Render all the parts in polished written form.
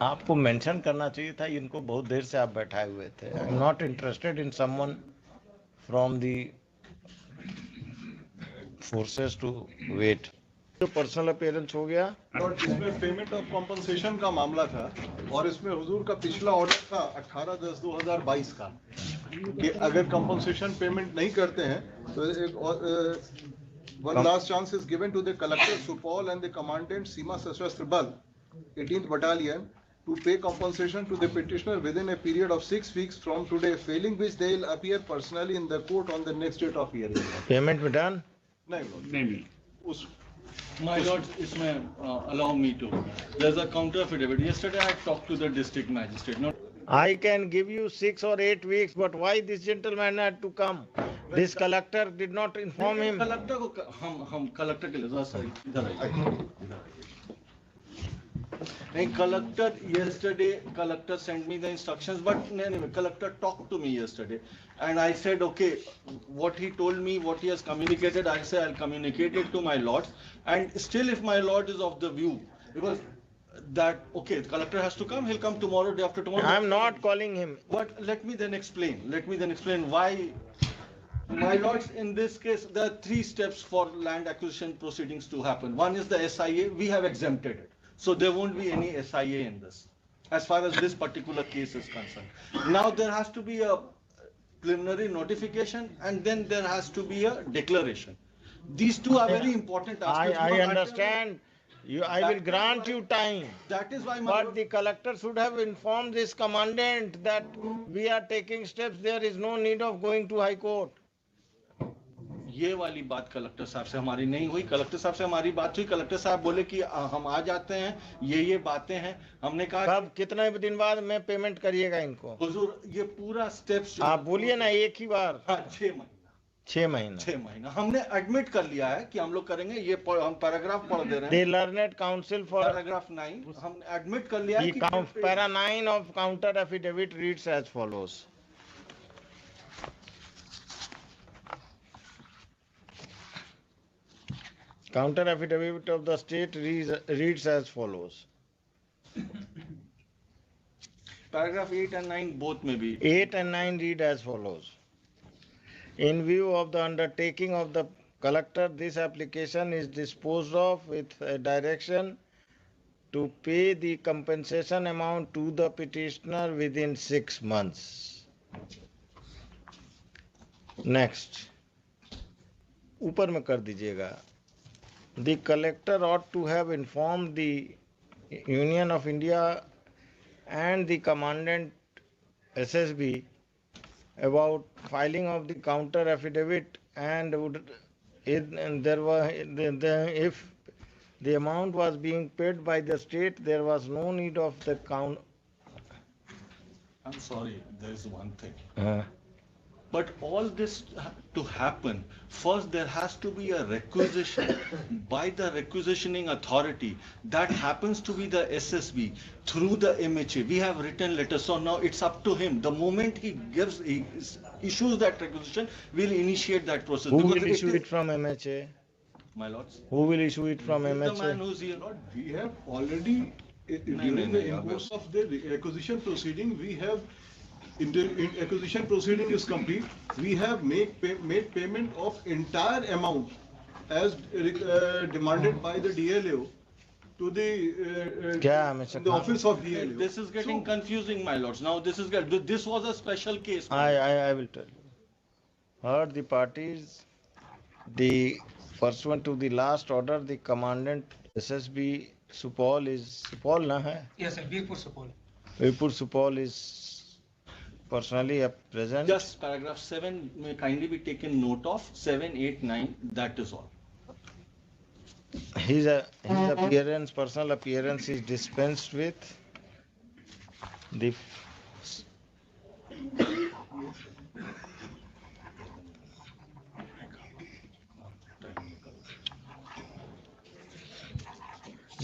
आपको मेंशन करना चाहिए था, इनको बहुत देर से आप बैठाए हुए थे. I am not interested in someone from the forces to wait. जो पर्सनल अपीयरेंस हो गया और इसमें पेमेंट ऑफ कॉम्पनसेशन का मामला था और इसमें हुजूर का पिछला ऑर्डर था 18/10/2022 का कि अगर कॉम्पनसेशन पेमेंट नहीं करते हैं तो एक one last chance is given to the collector Supaul and the commandant Seema Sashastra Bal 18th Battalion to pay compensation to the petitioner within a period of 6 weeks from today, failing which they will appear personally in the court on the next date of hearing. Payment में done. नहीं उस My lord, allow me to. There's a counter affidavit. Yesterday I talked to the district magistrate. Not I can give you 6 or 8 weeks, but why this gentleman had to come? This collector did not inform him. Collector को हम collector के लिए sir इधर आइए. नहीं, collector yesterday collector sent me the instructions, but anyway, collector talked to me yesterday, and I said okay, what he told me, what he has communicated, I say I'll communicate it to my lord, and still if my lord is of the view, because that okay, the collector has to come, he'll come tomorrow, day after tomorrow. I'm not calling him. But let me then explain why. My lords, in this case, there are 3 steps for land acquisition proceedings to happen. One is the SIA, we have exempted it. So there won't be any SIA in this, as far as this particular case is concerned. Now there has to be a preliminary notification and then there has to be a declaration. These 2 are very important aspects. I understand. I will grant you time. That is why but the collector should have informed this commandant that we are taking steps. There is no need of going to High Court. ये वाली बात collector साहब से हमारी नहीं हुई. Collector साहब से हमारी बात हुई. कलेक्टर साहब बोले कि हम आ जाते हैं, ये बातें हैं. हमने कहा कब कितने दिन बाद में पेमेंट करिएगा इनको? हुजूर ये पूरा स्टेप्स आप बोलिए ना एक ही बार. 6 महीना हमने एडमिट कर लिया है कि हम लोग करेंगे. ये हम पैराग्राफ पढ़ दे रहे हैं. The Learned Counsel for paragraph 9 हम एडमिट कर लिया है कि para 9 of counter affidavit reads as follows. Counter affidavit of the state reads as follows. Paragraph 8 and 9 both may be. 8 and 9 read as follows. In view of the undertaking of the collector, this application is disposed of with a direction to pay the compensation amount to the petitioner within 6 months. Next. ऊपर में कर दीजिएगा. The collector ought to have informed the Union of India and the Commandant SSB about filing of the counter affidavit, and if the amount was being paid by the state, there was no need of the count. I'm sorry, there is one thing. But all this to happen, first there has to be a requisition by the requisitioning authority. That happens to be the SSB through the MHA. We have written letters, so now it's up to him. The moment he issues that requisition, we'll initiate that process. Who will issue it from MHA? My lords. Who will issue it from MHA? The man who's here. Lord, we have already, during the course of the acquisition proceeding, we have in acquisition proceeding is complete, we have made payment of entire amount as demanded by the DLO to the office of DLO. This is getting confusing, my lords. Now this was a special case. I will tell you. Heard the parties, the pursuant to the last order, the commandant SSB Supol is Supol na hai? Yes, sir. Virpur Supol. Virpur Supol is personally present. Just paragraph 7 may kindly be taken note of. 7, 8, 9. That is all. His appearance, personal appearance, is dispensed with.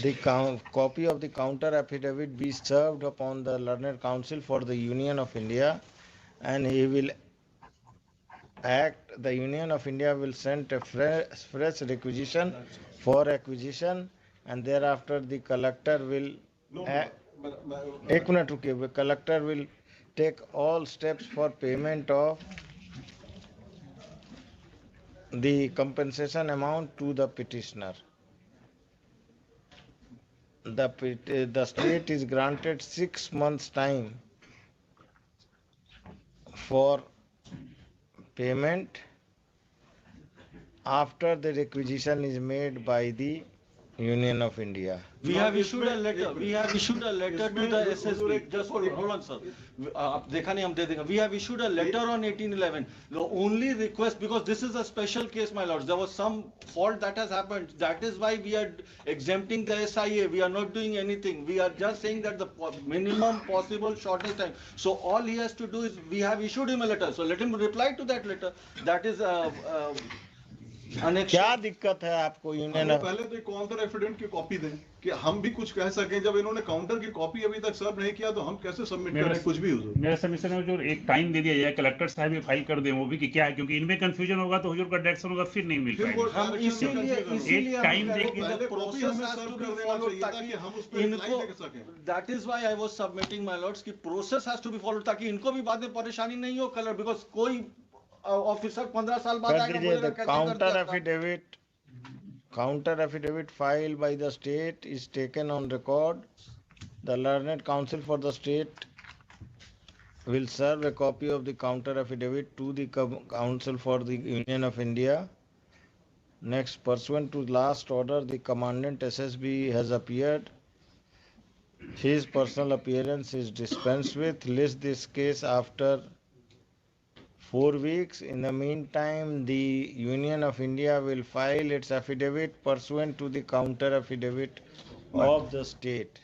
The copy of the counter affidavit be served upon the Learned Counsel for the Union of India, and he will act. The Union of India will send a fresh requisition for acquisition, and thereafter the collector will एक minute रुकिए. Collector will take all steps for payment of the compensation amount to the petitioner. The state is granted 6 months time for payment after the requisition is made by the Union of India. We have issued a letter. We have issued a letter to the SSB. Just hold on, sir. आप देखा नहीं हम दे देंगे. We have issued a letter on 1811. The only request, because this is a special case, my lords. There was some fault that has happened. That is why we are exempting the SIA. We are not doing anything. We are just saying that the minimum possible shortest time. So all he has to do is, we have issued him a letter. So let him reply to that letter. That is क्या दिक्कत है आपको union? पहले तो counter affidavit की copy दें कि हम भी कुछ कह सकें. जब इन्होंने काउंटर की कॉपी अभी तक सर्व नहीं किया तो हम कैसे सबमिट करें कुछ भी? हुजूर मेरा सबमिशन में जो एक टाइम दे दिया जाए, कलेक्टर साहब ये फाइल कर दें, वो भी कि क्या है, क्योंकि इनमें कंफ्यूजन होगा तो हुजूर का डायरेक्शन होगा, फिर नहीं मिल पाएगा. हम इसीलिए एक टाइम दे के process has to be followed ताकि हम उस पे रिप्लाई दे सकें. That is why I was submitting my lords की process has to be followed ताकि इनको भी बाद में परेशानी नहीं हो कलर, बिकॉज़ कोई ऑफिसर 15 साल बाद आएगा बोलेगा कैसे Counter affidavit filed by the state is taken on record. The learned counsel for the state will serve a copy of the counter affidavit to the counsel for the Union of India. Next, pursuant to last order, the Commandant SSB has appeared. His personal appearance is dispensed with. List this case after 4 weeks. In the meantime, the Union of India will file its affidavit pursuant to the counter affidavit of the state.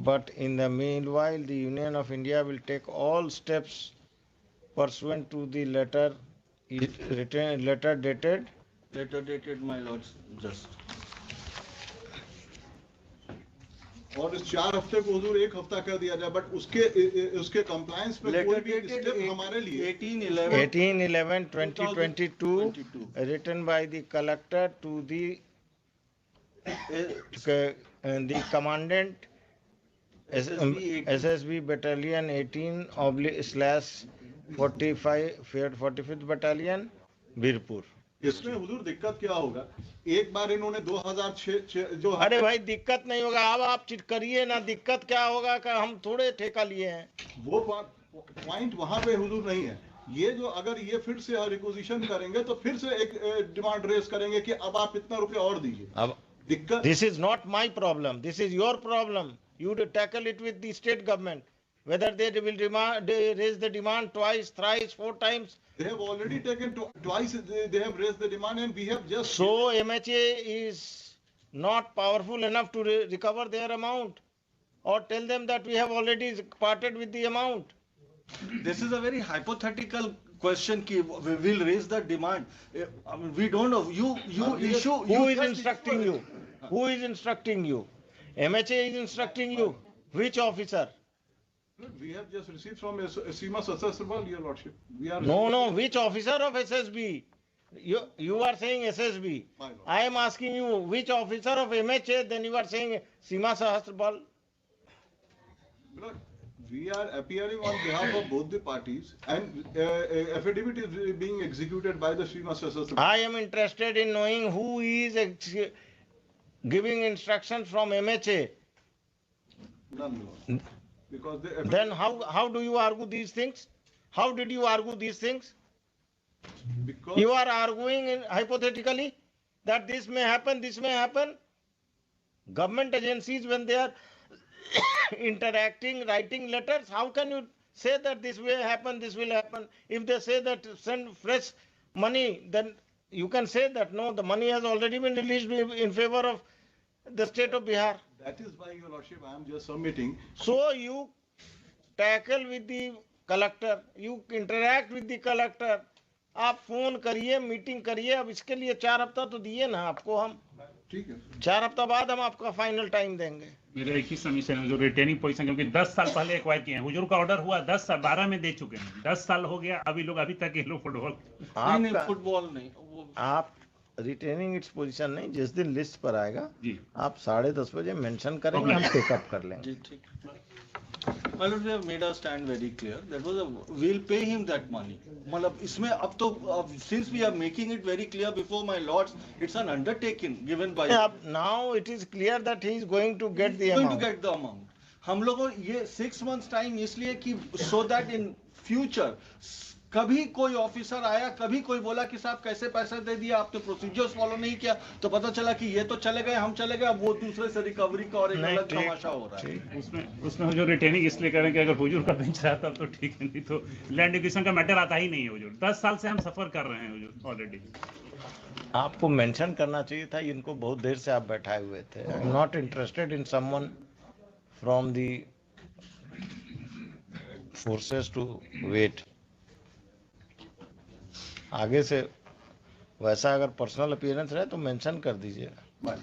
But in the meanwhile, the Union of India will take all steps pursuant to the letter dated, my lords, just. और इस 4 हफ्ते को हुजूर 1 हफ्ता कर दिया जाए, but उसके compliance पे कोई भी स्टेप हमारे लिए 18/11/2022 written by the collector to the commandant SSB battalion 18/45th battalion Birpur. इसमें हुजूर दिक्कत क्या होगा? एक बार इन्होंने 2006 जो, अरे भाई दिक्कत नहीं होगा, अब आप करिए ना. दिक्कत क्या होगा कि हम थोड़े ठेका लिए हैं. वो पॉइंट वहां पे हुजूर नहीं है. ये जो अगर ये फिर से रिक्विजिशन करेंगे तो फिर से एक डिमांड रेस करेंगे कि अब आप इतना रुपया और दीजिए. अब दिक्कत, this is not my problem, this is your problem. You tackle it with the state government. Whether they will raise the demand twice, thrice, 4 times. They have already taken twice. They have raised the demand, and we have just. So MHA is not powerful enough to recover their amount, or tell them that we have already parted with the amount. This is a very hypothetical question. Ki we will raise the demand. I mean, we don't know. You issue. Who is instructing you? Who is instructing you? MHA is instructing you. Which officer? We have just received from SEMA Sassasabal, your lordship. We are no. Which officer of SSB? You are saying SSB. I am asking you which officer of MHA. Then you are saying SEMA Sassasabal. We are appearing on behalf of both the parties, and affidavit is being executed by the SEMA Sassasabal. I am interested in knowing who is giving instructions from MHA. None. Because then how do you argue these things? How did you argue these things? Because you are arguing hypothetically that this may happen, this may happen. Government agencies, when they are interacting, writing letters, how can you say that this will happen, this will happen? If they say that send fresh money, then you can say that no, the money has already been released in favor of the state of Bihar. That is why, your lordship, I am just submitting. So you tackle with the collector, you interact with the collector. आप phone करिए, meeting करिए. अब इसके लिए 4 हफ्ता तो दिए ना आपको हम. ठीक है, 4 हफ्ता बाद हम आपका फाइनल टाइम देंगे. मेरा एक ही सबमिशन है जो रिटेनिंग पोजीशन, क्योंकि 10 साल पहले एक्वायर किए हैं. हुजूर का ऑर्डर हुआ 10 साल 12 में दे चुके हैं. 10 साल हो गया, अभी तब तक ये लोग फुटबॉल नहीं, फुटबॉल नहीं. रिटेनिंग इट्स पोजीशन नहीं, जिस दिन लिस्ट पर आएगा जी आप 10:30 बजे मेंशन करेंगे, हम पिकअप कर लेंगे। जी, ठीक। My lord, we have made our stand very clear. That was we'll pay him that money. मतलब इसमें अब तो since we are making it very clear before my lords, it's an undertaking given by. Now it is clear that he is going to get the going amount. to get the amount. हम लोगों ये 6 months time इसलिए कि so that in future कभी कोई officer आया, कभी कोई बोला कि साहब कैसे पैसा दे दिया आपने, प्रोसीजर्स फॉलो नहीं किया, तो पता चला कि ये तो चले गए, हम चले गए, अब वो दूसरे से रिकवरी का और एक अलग तमाशा हो रहा है। उसमें हुजूर रिटेनिंग इसलिए करें कि अगर हुजूर का बेंच रहता तो ठीक है, नहीं तो लैंड एक्विजिशन का मैटर आता ही नहीं है हुजूर। 10 साल से हम सफर कर रहे हैं हुजूर ऑलरेडी। आपको मेंशन करना चाहिए था, इनको बहुत देर से आप बैठाए हुए थे। I am not interested in someone from the forces to wait. आगे से वैसा अगर पर्सनल अपीयरेंस रहे तो मेंशन कर दीजिएगा।